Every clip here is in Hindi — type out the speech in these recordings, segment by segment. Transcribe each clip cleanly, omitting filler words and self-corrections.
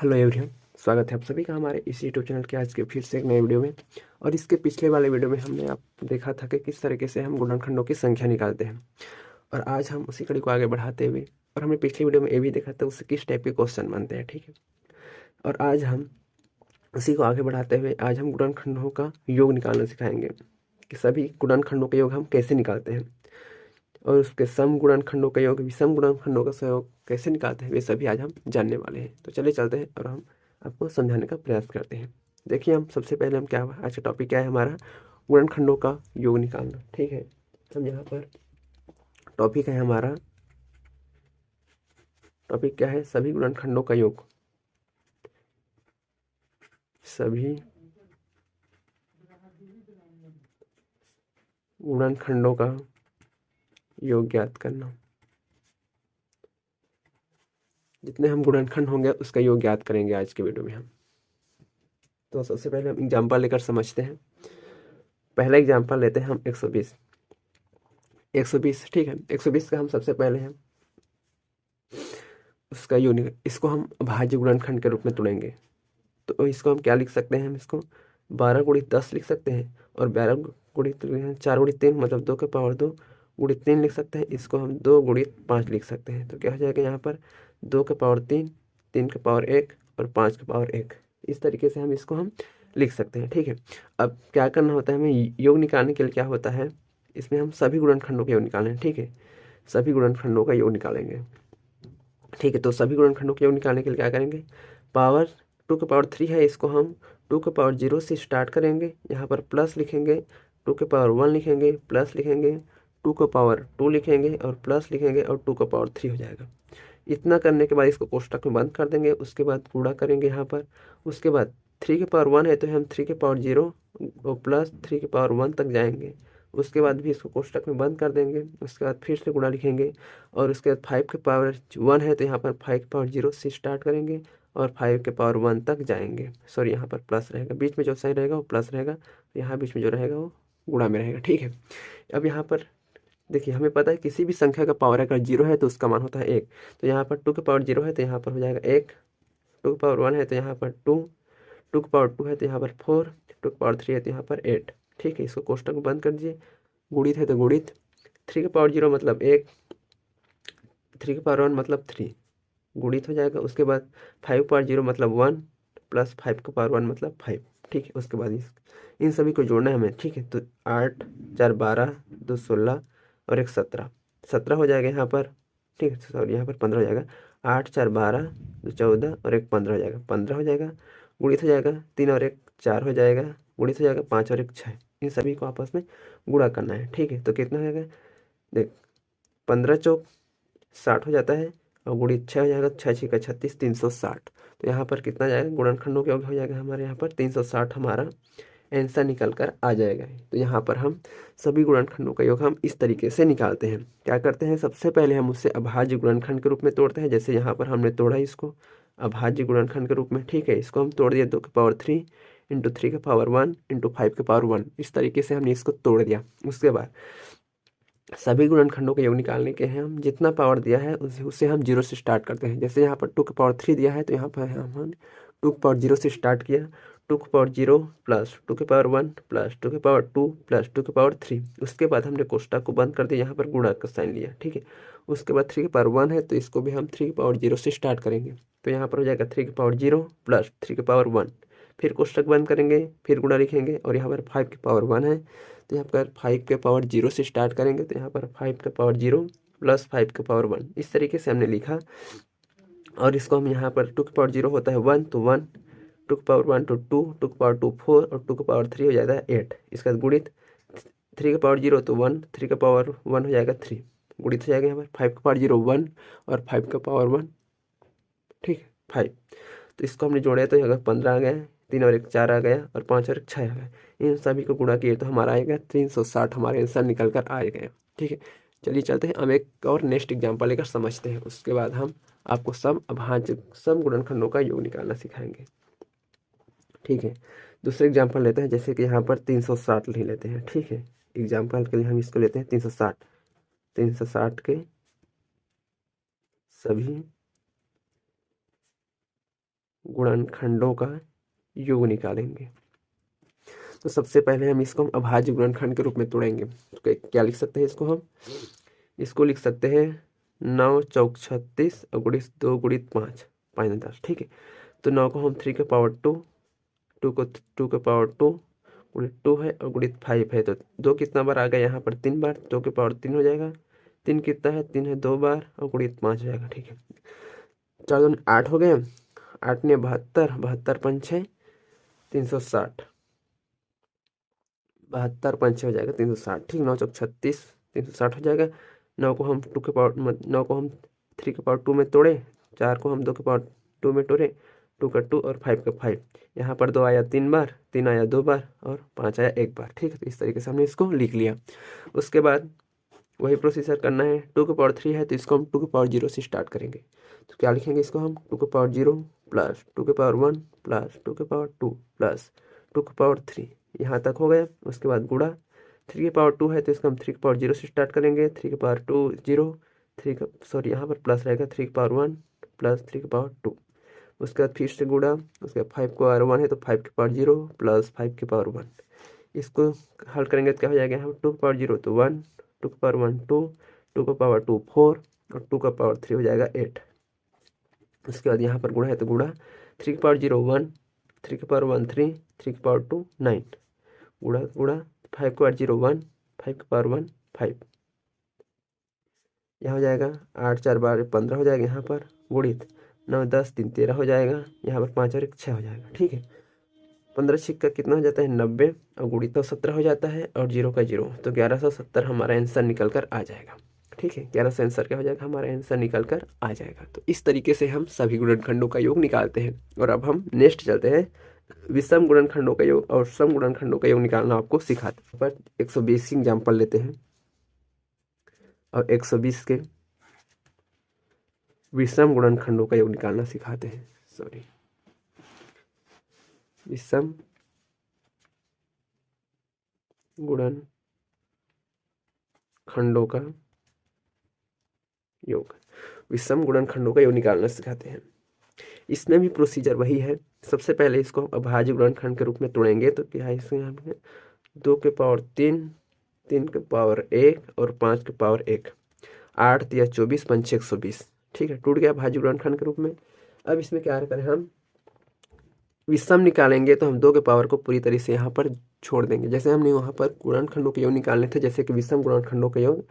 हेलो एवरीवन, स्वागत है आप सभी का हमारे इस यूट्यूब चैनल के आज के फिर से एक नए वीडियो में। और इसके पिछले वाले वीडियो में हमने आप देखा था कि किस तरीके से हम गुणनखंडों की संख्या निकालते हैं। और आज हम उसी कड़ी को आगे बढ़ाते हुए, और हमने पिछली वीडियो में ये भी देखा था उससे किस टाइप के क्वेश्चन बनते हैं। ठीक है, और आज हम उसी को आगे बढ़ाते हुए आज हम गुणनखंडों का योग निकालना सिखाएंगे कि सभी गुणनखंडों का योग हम कैसे निकालते हैं, और उसके सम गुणनखंडों का योग, विषम गुणनखंडों का सहयोग कैसे निकालते हैं, वे सभी आज हम जानने वाले हैं। तो चलिए चलते हैं और हम आपको समझाने का प्रयास करते हैं। देखिए, हम सबसे पहले हम क्या आज का टॉपिक क्या है हमारा, गुणनखंडों का योग निकालना। ठीक है, हम यहाँ पर टॉपिक है हमारा, टॉपिक क्या है, सभी गुणनखंडों का योग। सभी गुणनखंडों का योग ज्ञात करना। जितने हम गुणनखंड होंगे उसका योग ज्ञात करेंगे आज के वीडियो में हम। तो सबसे पहले हम एग्जाम्पल लेकर समझते हैं। पहला एग्जाम्पल लेते हैं हम 120। 120, ठीक है, 120 का हम सबसे पहले हैं उसका यूनिट, इसको हम अभाज्य गुणनखंड के रूप में तोड़ेंगे। तो इसको हम क्या लिख सकते हैं, हम इसको 12 × 10 लिख सकते हैं, और 12 × 4 × 3 मतलब 2 के पावर 2 × 3 लिख सकते हैं। इसको हम 2 × 5 लिख सकते हैं। तो क्या हो जाएगा यहाँ पर 2 के पावर 3, 3 के पावर 1 और 5 के पावर 1। इस तरीके से हम इसको हम लिख सकते हैं। ठीक है, अब क्या करना होता है, हमें योग निकालने के लिए क्या होता है, इसमें हम सभी गुणनखंडों का योग निकालें। ठीक है, सभी गुणनखंडों का योग निकालेंगे। ठीक है, तो सभी गुणनखंडों का योग निकालने के लिए क्या करेंगे, पावर 2 के पावर 3 है, इसको हम 2 के पावर 0 से स्टार्ट करेंगे। यहाँ पर प्लस लिखेंगे, 2 के पावर 1 लिखेंगे, प्लस लिखेंगे, 2 के पावर 2 लिखेंगे और प्लस लिखेंगे, और 2 के पावर 3 हो जाएगा। इतना करने के बाद इसको कोष्टक में बंद कर देंगे। उसके बाद गुणा करेंगे यहाँ पर। उसके बाद 3 के पावर 1 है तो हम 3 के पावर 0 और प्लस 3 के पावर 1 तक जाएंगे। उसके बाद भी इसको कोष्टक में बंद कर देंगे। उसके बाद फिर से गुणा लिखेंगे, और उसके बाद 5 के पावर 1 है तो यहाँ पर 5 के पावर 0 से स्टार्ट करेंगे और 5 के पावर 1 तक जाएंगे। सॉरी, यहाँ पर प्लस रहेगा, बीच में जो साइन रहेगा वो प्लस रहेगा, यहाँ बीच में जो रहेगा वो गुणा में रहेगा। ठीक है, अब यहाँ पर देखिए, हमें पता है किसी भी संख्या का पावर अगर 0 है तो उसका मान होता है 1। तो यहाँ पर 2 के पावर 0 है तो यहाँ पर हो जाएगा 1, 2 के पावर 1 है तो यहाँ पर 2, 2 के पावर 2 है तो यहाँ पर 4, 2 के पावर 3 है तो यहाँ पर 8। ठीक है, इसको कोष्टक में बंद कर दीजिए। गुणित है तो गुणित, 3 के पावर 0 मतलब 1, 3 के पावर 1 मतलब 3, गुणित हो जाएगा। उसके बाद 5 के पावर 0 मतलब 1 प्लस 5 के पावर 1 मतलब 5। ठीक है, उसके बाद इन सभी को जोड़ना है हमें। ठीक है, तो 8 4 12 2 16 और 1 17, 17 हो जाएगा यहाँ पर। ठीक है, सॉरी, यहाँ पर 15 हो जाएगा। 8 4 12 2 14 और 1 15 हो जाएगा, 15 हो जाएगा। गुणित हो जाएगा, 3 और 1 4 हो जाएगा। गुणित हो जाएगा, 5 और 1 6। इन सभी को आपस में गुणा करना है। ठीक है, तो कितना हो जाएगा, देख 15 चौक 60 हो जाता है, और गुणित 6 हो जाएगा, 6 6 का 36, 360। तो यहाँ पर कितना जाएगा, गुणनखंडों का योग हो जाएगा हमारे यहाँ पर 360 हमारा आंसर निकल कर आ जाएगा। तो यहाँ पर हम सभी गुणनखंडों का योग हम इस तरीके से निकालते हैं। क्या करते हैं, सबसे पहले हम उससे अभाज्य गुणनखंड के रूप में तोड़ते हैं। जैसे यहाँ पर हमने तोड़ा इसको अभाज्य गुणनखंड के रूप में। ठीक है, इसको हम तोड़ दिया 2 के पावर 3 इंटू 3 के पावर 1 इंटू 5 के पावर 1। इस तरीके से हमने इसको तोड़ दिया। उसके बाद सभी गुणनखंडों का योग निकालने के हैं, हम जितना पावर दिया है उससे हम 0 से स्टार्ट करते हैं। जैसे यहाँ पर 2 के पावर 3 दिया है तो यहाँ पर हम 2 के पावर 0 से स्टार्ट किया। 2 के पावर 0 प्लस 2 के पावर 1 प्लस 2 के पावर 2 प्लस 2 के पावर 3। उसके बाद हमने कोष्टक को बंद कर दिया, यहाँ पर गुणा का साइन लिया। ठीक है, उसके बाद 3 के पावर 1 है तो इसको भी हम 3 के पावर 0 से स्टार्ट करेंगे। तो यहाँ पर हो जाएगा 3 के पावर 0 प्लस 3 के पावर 1। फिर कोष्टक बंद करेंगे, फिर गुणा लिखेंगे, और यहाँ पर 5 के पावर 1 है तो यहाँ पर 5 के पावर 0 से स्टार्ट करेंगे। तो यहाँ पर 5 के पावर 0 प्लस 5 के पावर 1। इस तरीके से हमने लिखा, और इसको हम यहाँ पर 2 के पावर 0 होता है 1 तो 1, 2 के पावर 1 तो 2, 2 के पावर 2 4 और 2 के पावर 3 हो जाता है 8। इसका गुणित 3 के पावर 0 तो 1, 3 के पावर 1 हो जाएगा 3, गुणित हो जाएगा यहाँ पर 5 के पावर 0 1 और 5 के पावर 1। ठीक है, 5। तो इसको हमने जोड़ा तो अगर 15 आ गया, 3 और 1 4 आ गया, और 5 और 1 6 आ गया। इन सभी को गुणा किए तो हमारा आएगा 360, हमारे आंसर निकल कर आ गए। ठीक है, चलिए चलते हैं, हम एक और नेक्स्ट एग्जाम्पल लेकर समझते हैं। उसके बाद हम आपको सम गुणनखंडों का योग निकालना सिखाएंगे। ठीक है, दूसरे एग्जाम्पल लेते हैं। जैसे कि यहाँ पर 360 ले लेते हैं। ठीक है, एग्जाम्पल के लिए हम इसको लेते हैं 360। 360 के सभी गुणनखंडों का योग निकालेंगे। तो सबसे पहले हम इसको अभाज्य गुणनखंड के रूप में तोड़ेंगे। तो क्या लिख सकते हैं इसको हम? इसको लिख सकते हैं 9 चौक 36 और गुणित 2 गुणित 5, 5 10। ठीक है, तो 9 को हम 3 के पावर 2, 2 को 2 के पावर 2 गुणित 2 है और गुणित 5 है। तो 2 कितना बार आ गया यहाँ पर? 3 बार। 2 के पावर 3 हो जाएगा। 3 कितना है? 3 है 2 बार और गुणित 5 हो जाएगा। ठीक है, 4 2 8 हो गए। 8 ने 72, 72 पंच है 360, 72 पंच हो जाएगा 360। ठीक, 9 चौक 36, 360 हो जाएगा। 9 को हम 2 के पावर 9 को हम 3 के पावर 2 में तोड़े, 4 को हम 2 के पावर 2 में तोड़े, 2 का 2 और 5 का 5। यहाँ पर 2 आया 3 बार, 3 आया 2 बार और 5 आया 1 बार। ठीक है, तो इस तरीके से हमने इसको लिख लिया। उसके बाद वही प्रोसीजर करना है। 2 के पावर 3 है तो इसको हम 2 के पावर 0 से स्टार्ट करेंगे। तो क्या लिखेंगे इसको हम? 2 के पावर 0 प्लस 2 के पावर 1 प्लस 2 के पावर 2 प्लस 2 के पावर 3, यहाँ तक हो गया। उसके बाद गुणा 3 के पावर 2 है तो इसको हम 3 के पावर 0 से स्टार्ट करेंगे। 3 के पावर 2 0, 3 का सॉरी यहाँ पर प्लस रहेगा, 3 के पावर 1 प्लस 3 के पावर 2। उसके बाद फिर से गुणा, उसके बाद 5 के पावर 1 है तो 5 के पावर 0 प्लस 5 के पावर 1। इसको हल करेंगे तो क्या हो जाएगा? यहाँ 2 के पावर 0 तो 1, 2 के पावर 1 2, 2 का पावर 2 4 और 2 का पावर 3 हो जाएगा 8। उसके बाद यहाँ पर गुणा है तो गुणा 3 के पावर 0 1, 3 के पावर 1 3, 3 के पावर 2 9, गुणा गुणा 5 के पावर 0 1, 5 के पावर 1 5, यहाँ हो जाएगा 8 4 12 15 हो जाएगा। यहाँ पर गुणित 9 10 3 13 हो जाएगा। यहाँ पर 5 और 1 6 हो जाएगा। ठीक है, 15 छिक्का कितना हो जाता है? 90 और गुणित 17 हो जाता है और 0 का 0, तो 1170 हमारा आंसर निकल कर आ जाएगा। ठीक है, 1100 आंसर क्या हो जाएगा? हमारा आंसर निकल कर आ जाएगा। तो इस तरीके से हम सभी गुणनखंडों का योग निकालते हैं। और अब हम नेक्स्ट चलते हैं, विषम गुणनखंडों का योग और सम गुणनखंडों का योग निकालना आपको सिखाते हैं। पर 120 की एग्जाम्पल लेते हैं और 120 के विषम गुणनखंडों का योग निकालना सिखाते हैं। सॉरी, विषम गुणनखंडों का योग, विषम गुणनखंडों का योग निकालना सिखाते हैं। इसमें भी प्रोसीजर वही है। सबसे पहले इसको हम अभाज्य गुणनखंड के रूप में तोड़ेंगे। तो क्या है इसमें? हमने 2 के पावर 3, 3 के पावर 1 और 5 के पावर 1, 8 दिया 24 पंच 120। ठीक है, टूट गया अभाज्य गुणनखंड के रूप में। अब इसमें क्या करें? हम विषम निकालेंगे तो हम 2 के पावर को पूरी तरह से यहाँ पर छोड़ देंगे। जैसे हमने वहाँ पर गुणनखंडों के योग निकालने थे, जैसे कि विषम गुणनखंडों के योग,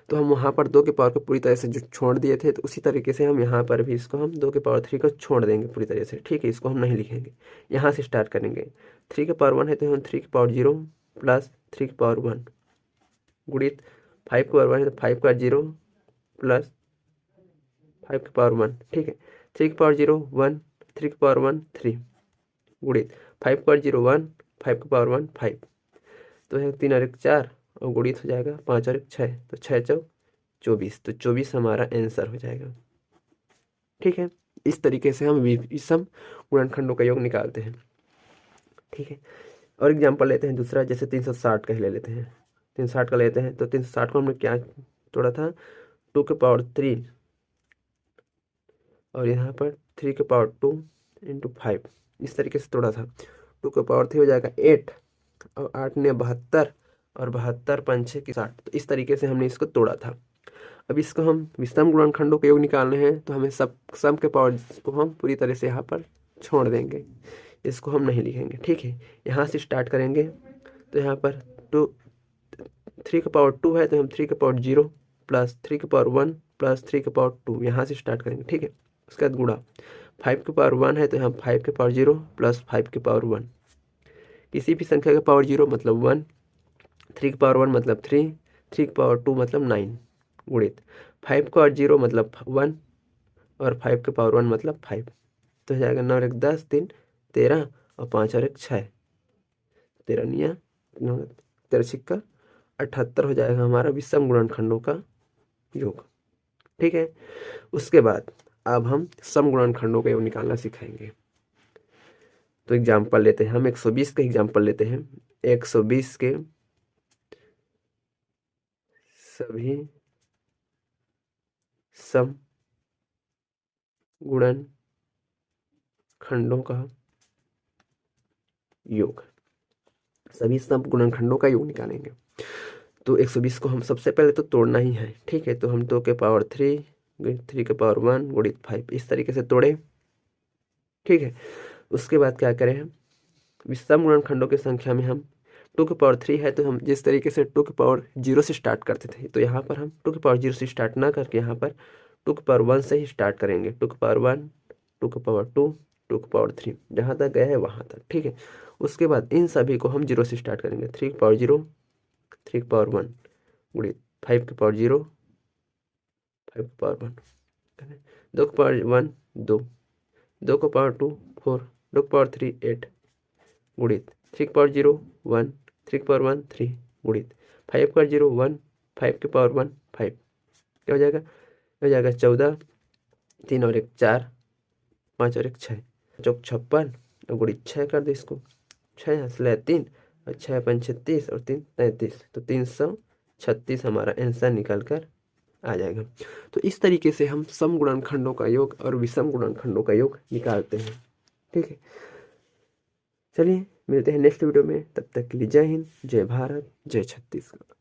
तो हम वहाँ पर 2 के पावर को पूरी तरह से जो छोड़ दिए थे, तो उसी तरीके से हम यहाँ पर भी इसको हम 2 के पावर 3 को छोड़ देंगे पूरी तरह से। ठीक है, इसको हम नहीं लिखेंगे, यहाँ से स्टार्ट करेंगे। 3 के पावर 1 है तो हम 3 के पावर 0 प्लस 3 के पावर 1 गुणित 5 के पावर 1 है तो 5 का 0 प्लस 5 के पावर 1। ठीक है, 3 के पावर 0 1, 3 के पावर 1 3 गुणित 5 पर 0 1, 5 का पावर 1 5, तो है 3 और 1 4 और गुणित हो जाएगा 5 और 1 6, तो 6 चौक 24, तो 24 हमारा आंसर हो जाएगा। ठीक है, इस तरीके से हम विषम गुणनखंडों का योग निकालते हैं। ठीक है, और एग्जाम्पल लेते हैं दूसरा, जैसे 360 का ही ले लेते हैं। 360 का लेते हैं तो 360 को हमने क्या तोड़ा था? 2 के पावर 3 और यहाँ पर 3 के पावर 2 इंटू 5, इस तरीके से तोड़ा था। 2 के पावर 3 हो जाएगा 8 और 8 ने 72 और 72 पंचे की 60, तो इस तरीके से हमने इसको तोड़ा था। अब इसको हम विषम गुणनखंडों के योग निकालने हैं तो हमें सब सम के पावर को हम पूरी तरह से यहाँ पर छोड़ देंगे, इसको हम नहीं लिखेंगे। ठीक है, यहाँ से स्टार्ट करेंगे तो यहाँ पर 3 के पावर 2 है तो हम 3 के पावर 0 प्लस 3 के पावर 1 प्लस 3 के पावर 2, यहाँ से स्टार्ट करेंगे। ठीक है, उसके बाद गुणा 5 के पावर 1 है तो हम 5 के पावर 0 प्लस 5 के पावर 1, किसी भी संख्या का पावर 0 मतलब 1, 3 के पावर 1 मतलब 3, 3 के पावर 2 मतलब 9 गुणित 5 के पावर 0 मतलब 1 और 5 के पावर 1 मतलब 5, तो हो जाएगा 9 और 1 10 3 13 और 5 और 1 6, 13 निया 13 छिक्का 78 हो जाएगा हमारा विषम गुणनखंडों का योग। ठीक है, उसके बाद अब हम सम गुणनखंडों का योग निकालना सिखाएंगे। तो एग्जाम्पल लेते हैं हम, 120 का एग्जाम्पल लेते हैं। 120 के सभी सम गुणनखंडों खंडों का योग, सभी सम गुणनखंडों का योग निकालेंगे। तो 120 को हम सबसे पहले तो तोड़ना ही है, ठीक है। तो हम 2 के पावर 3 3 के पावर 1 गुणित 5 इस तरीके से तोड़े, ठीक है। उसके बाद क्या करें हम, विषम गुणनखंडों की संख्या में हम 2 के पावर 3 है तो हम जिस तरीके से 2 के पावर 0 से स्टार्ट करते थे, तो यहाँ पर हम 2 के पावर 0 से स्टार्ट ना करके यहाँ पर 2 के पावर 1 से ही स्टार्ट करेंगे। 2 के पावर 1, 2 के पावर 2, 2 के पावर 3, जहाँ तक गए हैं वहाँ तक, ठीक है। उसके बाद इन सभी को हम 0 से स्टार्ट करेंगे। 3 के पावर 0, 3 के पावर 1 गुणित 5 के पावर 0, 5 के पावर 1, 2 के पावर 1 2, 2 के पावर 2 4, 2 के पावर 3 8 गुणित 3 के पावर 0 1, 3 के पावर 1 3 गुणित 5 के पावर 0 1, 5 के पावर 1 5, क्या हो जाएगा, हो जाएगा 14, 3 और 1 4, 5 और 1 6, चौक 56 और गुणित 6 कर दो इसको, 6 हंसले 3 और 6 5 36 और 3 33, तो 336 हमारा आंसर निकल कर आ जाएगा। तो इस तरीके से हम सम गुणनखंडों का योग और विषम गुणनखंडों का योग निकालते हैं, ठीक है। चलिए मिलते हैं नेक्स्ट वीडियो में, तब तक के लिए जय हिंद, जय भारत, जय छत्तीसगढ़।